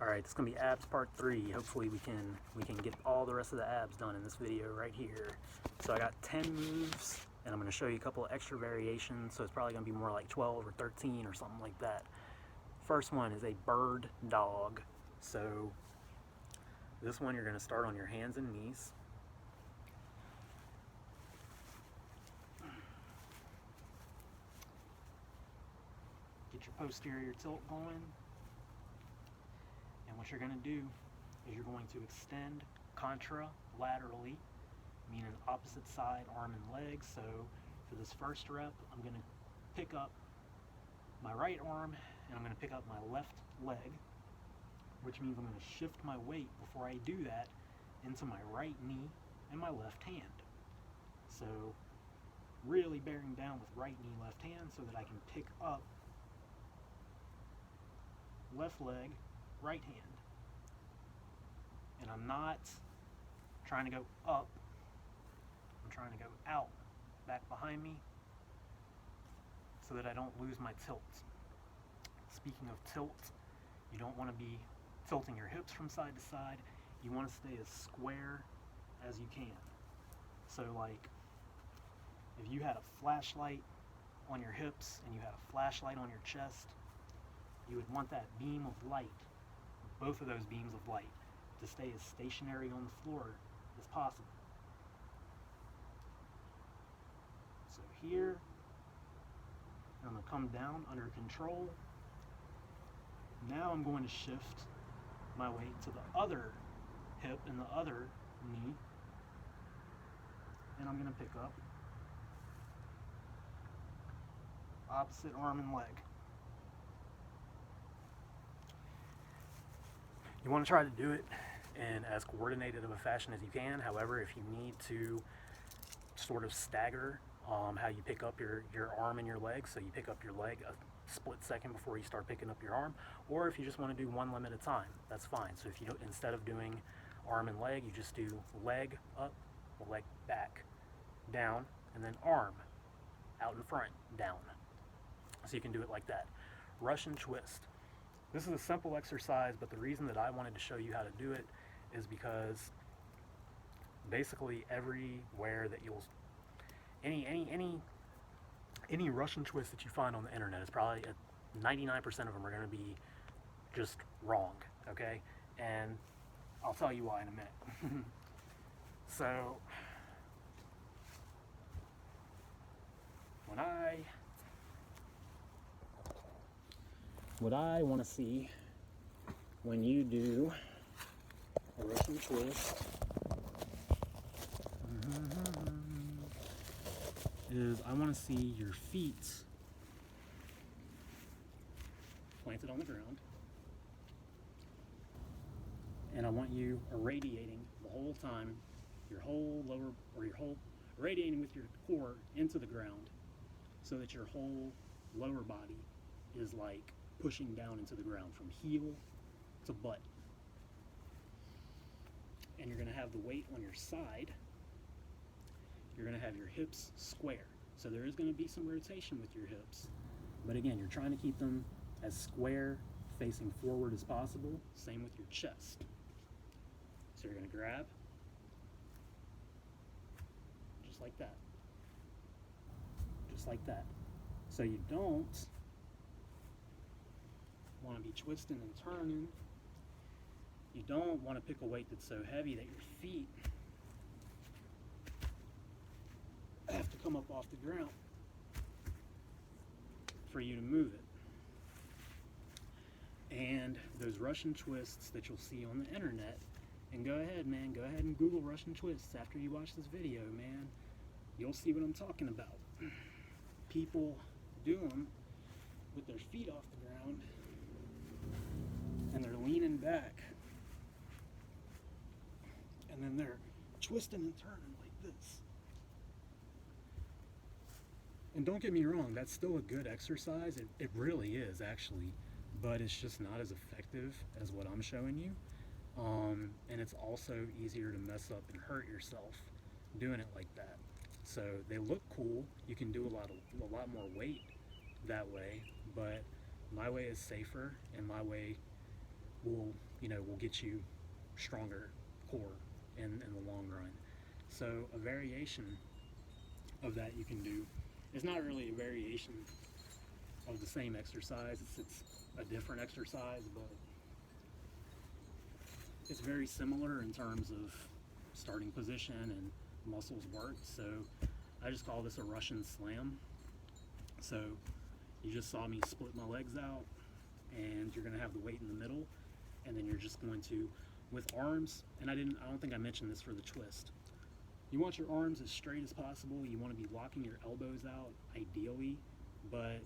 Alright, this is going to be abs part 3. Hopefully we can get all the rest of the abs done in this video right here. So I got 10 moves, and I'm going to show you a couple of extra variations, so it's probably going to be more like 12 or 13 or something like that. First one is a bird dog. So this one you're going to start on your hands and knees. Get your posterior tilt going. And what you're going to do is you're going to extend contralaterally, meaning opposite side arm and leg. So for this first rep, I'm going to pick up my right arm and I'm going to pick up my left leg, which means I'm going to shift my weight before I do that into my right knee and my left hand. So really bearing down with right knee, left hand so that I can pick up left leg, right hand. And I'm not trying to go up, I'm trying to go out, back behind me, so that I don't lose my tilt. Speaking of tilt, you don't want to be tilting your hips from side to side. You want to stay as square as you can. So like, if you had a flashlight on your hips and you had a flashlight on your chest, you would want that beam of light, both of those beams of light, to stay as stationary on the floor as possible. So here, I'm going to come down under control. Now I'm going to shift my weight to the other hip and the other knee, and I'm going to pick up opposite arm and leg. You want to try to do it in as coordinated of a fashion as you can. However, if you need to sort of stagger how you pick up your arm and your leg, so you pick up your leg a split second before you start picking up your arm, or if you just want to do one limb at a time, that's fine. So if you don't, instead of doing arm and leg, you just do leg up, leg back, down, and then arm out in front, down. So you can do it like that. Russian twist. This is a simple exercise, but the reason that I wanted to show you how to do it is because basically everywhere that you'll any Russian twist that you find on the internet is probably 99% of them are going to be just wrong, okay? And I'll tell you why in a minute. So what I want to see when you do a Russian twist is I want to see your feet planted on the ground, and I want you irradiating the whole time, your whole lower, or your whole, irradiating with your core into the ground, so that your whole lower body is like pushing down into the ground from heel to butt. And you're going to have the weight on your side. You're going to have your hips square. So there is going to be some rotation with your hips. But again, you're trying to keep them as square facing forward as possible. Same with your chest. So you're going to grab just like that. Just like that. So you don't want to be twisting and turning. You don't want to pick a weight that's so heavy that your feet have to come up off the ground for you to move it. And those Russian twists that you'll see on the internet, and go ahead, man, go ahead and Google Russian twists after you watch this video, man. You'll see what I'm talking about. People do them with their feet off the ground, and they're leaning back, and then they're twisting and turning like this. And don't get me wrong, that's still a good exercise. It really is, actually, but it's just not as effective as what I'm showing you. And it's also easier to mess up and hurt yourself doing it like that. So they look cool. You can do a lot more weight that way, but my way is safer, and my way will will get you stronger core in the long run. So a variation of that you can do is not really a variation of the same exercise. It's a different exercise, but it's very similar in terms of starting position and muscles worked. So I just call this a Russian slam. So you just saw me split my legs out, and you're going to have the weight in the middle, and then you're just going to, with arms, and I don't think I mentioned this for the twist. You want your arms as straight as possible. You want to be locking your elbows out, ideally, but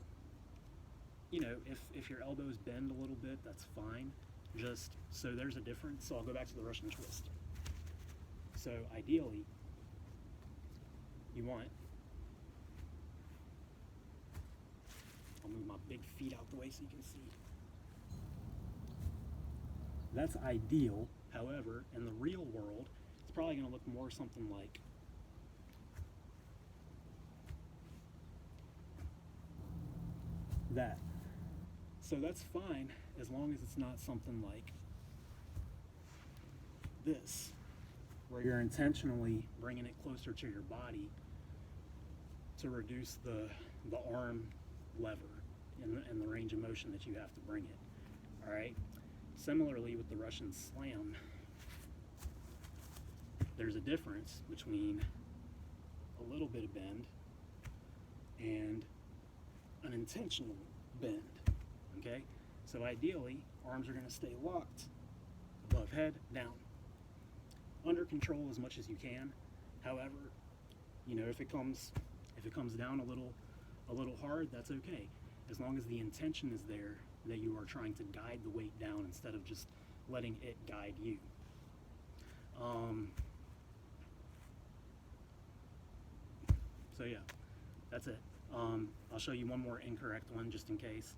if your elbows bend a little bit, that's fine. Just so there's a difference. So I'll go back to the Russian twist. So ideally, you want, I'll move my big feet out the way so you can see. That's ideal. However, in the real world, it's probably going to look more something like that. So that's fine as long as it's not something like this, where you're intentionally bringing it closer to your body to reduce the arm lever and the range of motion that you have to bring it. All right. Similarly with the Russian slam, there's a difference between a little bit of bend and an intentional bend. Okay, so ideally arms are going to stay locked above head, down, under control as much as you can. However, if it comes down a little hard, that's okay, as long as the intention is there that you are trying to guide the weight down instead of just letting it guide you. So yeah, that's it. I'll show you one more incorrect one just in case.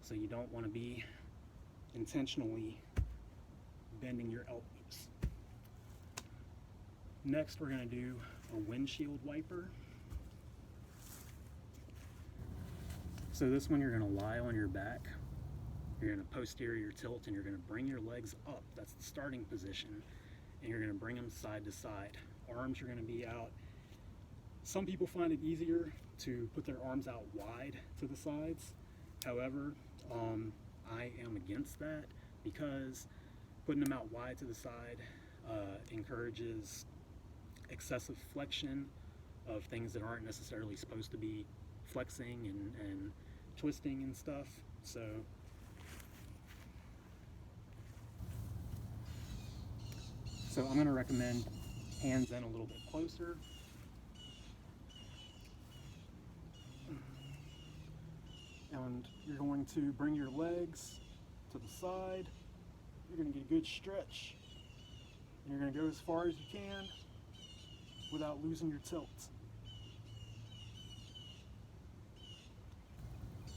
So you don't want to be intentionally bending your elbows. Next, we're going to do a windshield wiper. So this one, you're going to lie on your back. You're going to posterior tilt, and you're going to bring your legs up. That's the starting position. And you're going to bring them side to side. Arms are going to be out. Some people find it easier to put their arms out wide to the sides. However, I am against that because putting them out wide to the side encourages excessive flexion of things that aren't necessarily supposed to be flexing and twisting and stuff. So I'm going to recommend hands in a little bit closer. And you're going to bring your legs to the side. You're going to get a good stretch. And you're going to go as far as you can without losing your tilt.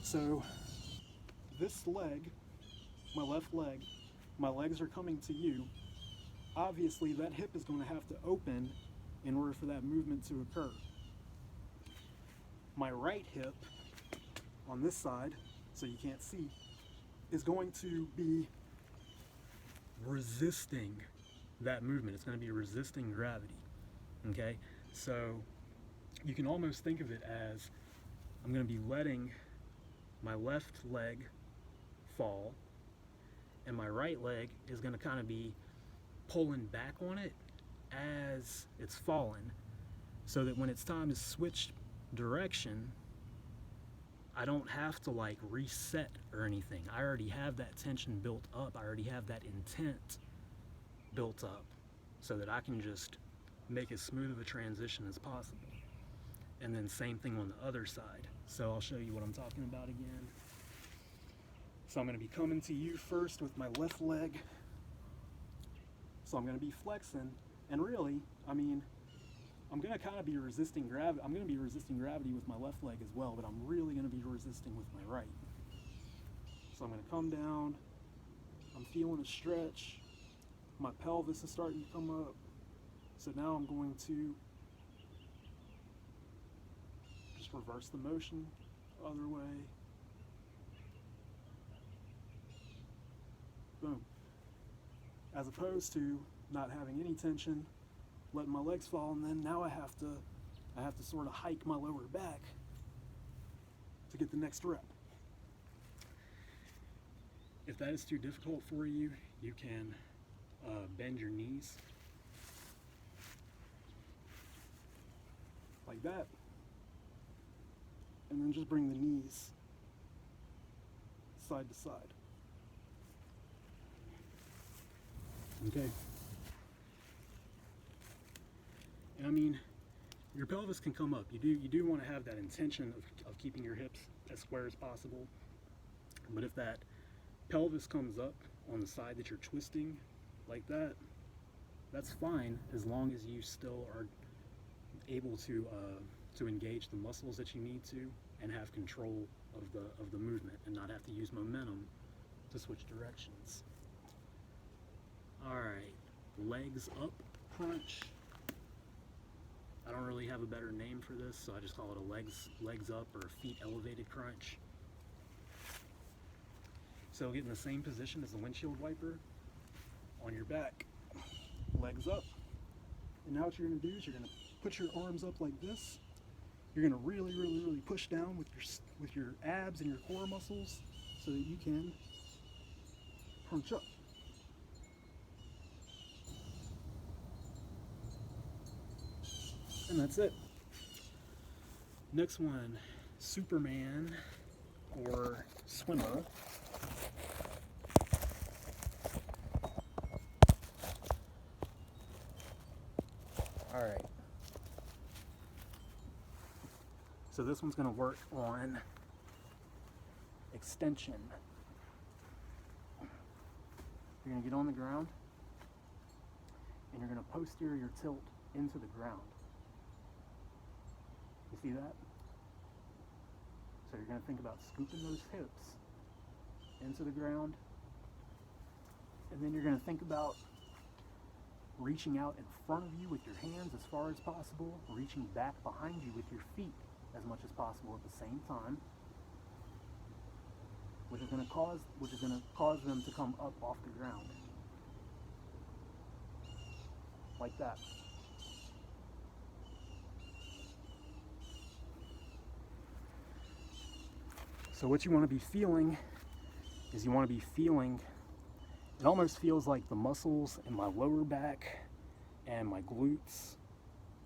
So this leg, my left leg, my legs are coming to you. Obviously that hip is going to have to open in order for that movement to occur. My right hip on this side, so you can't see, is going to be resisting that movement. It's going to be resisting gravity. Okay, so you can almost think of it as I'm going to be letting my left leg fall, and my right leg is going to kind of be pulling back on it as it's falling, so that when it's time to switch direction, I don't have to like reset or anything. I already have that tension built up. I already have that intent built up so that I can just make as smooth of a transition as possible. And then same thing on the other side. So I'll show you what I'm talking about again. So I'm going to be coming to you first with my left leg. So I'm going to be flexing, and really, I mean, I'm going to kind of be resisting gravity. I'm going to be resisting gravity with my left leg as well, but I'm really going to be resisting with my right. So I'm going to come down. I'm feeling a stretch. My pelvis is starting to come up. So now I'm going to just reverse the motion the other way. Boom. as opposed to not having any tension, letting my legs fall, and then now I have to sort of hike my lower back to get the next rep. If that is too difficult for you, you can bend your knees like that, and then just bring the knees side to side. Okay. And I mean, your pelvis can come up. You do want to have that intention of keeping your hips as square as possible. But if that pelvis comes up on the side that you're twisting like that, that's fine, as long as you still are able to engage the muscles that you need to and have control of the movement and not have to use momentum to switch directions. All right, legs up crunch. I don't really have a better name for this, so I just call it a legs up or feet elevated crunch. So get in the same position as the windshield wiper on your back, legs up. And now what you're going to do is you're going to put your arms up like this. You're going to really push down with your abs and your core muscles so that you can crunch up. And that's it. Next one, Superman or swimmer. All right. So this one's going to work on extension. You're going to get on the ground and you're going to posterior tilt into the ground. You see that? So you're going to think about scooping those hips into the ground, and then you're going to think about reaching out in front of you with your hands as far as possible, reaching back behind you with your feet as much as possible at the same time, which is going to cause them to come up off the ground like that. So what you want to be feeling is it almost feels like the muscles in my lower back and my glutes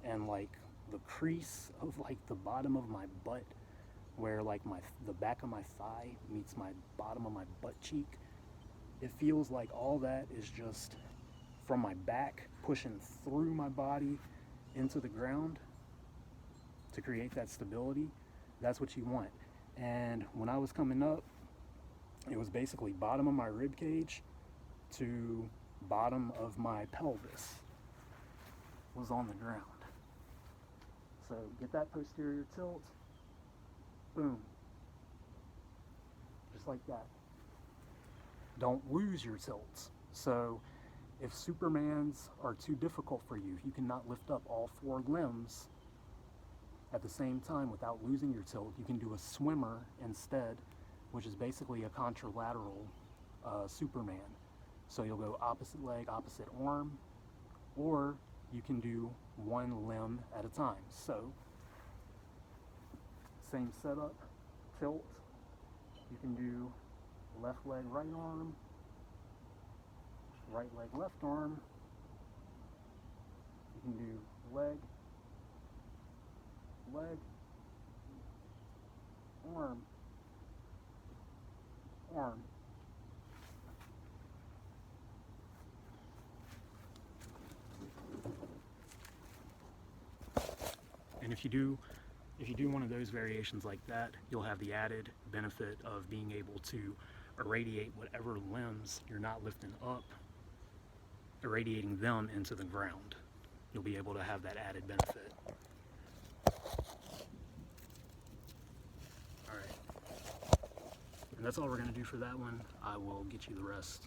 and like the crease of like the bottom of my butt, where like the back of my thigh meets my bottom of my butt cheek. It feels like all that is just from my back pushing through my body into the ground to create that stability. That's what you want. And when I was coming up, it was basically bottom of my rib cage to bottom of my pelvis was on the ground. So get that posterior tilt, boom, just like that. Don't lose your tilts. So if Supermans are too difficult for you, if you cannot lift up all four limbs at the same time without losing your tilt, you can do a swimmer instead, which is basically a contralateral Superman. So you'll go opposite leg, opposite arm, or you can do one limb at a time. So same setup, tilt. You can do left leg, right arm, right leg, left arm. You can do leg, leg, arm, arm. And if you do one of those variations like that, you'll have the added benefit of being able to irradiate whatever limbs you're not lifting up, irradiating them into the ground. You'll be able to have that added benefit. All right. And that's all we're going to do for that one. I will get you the rest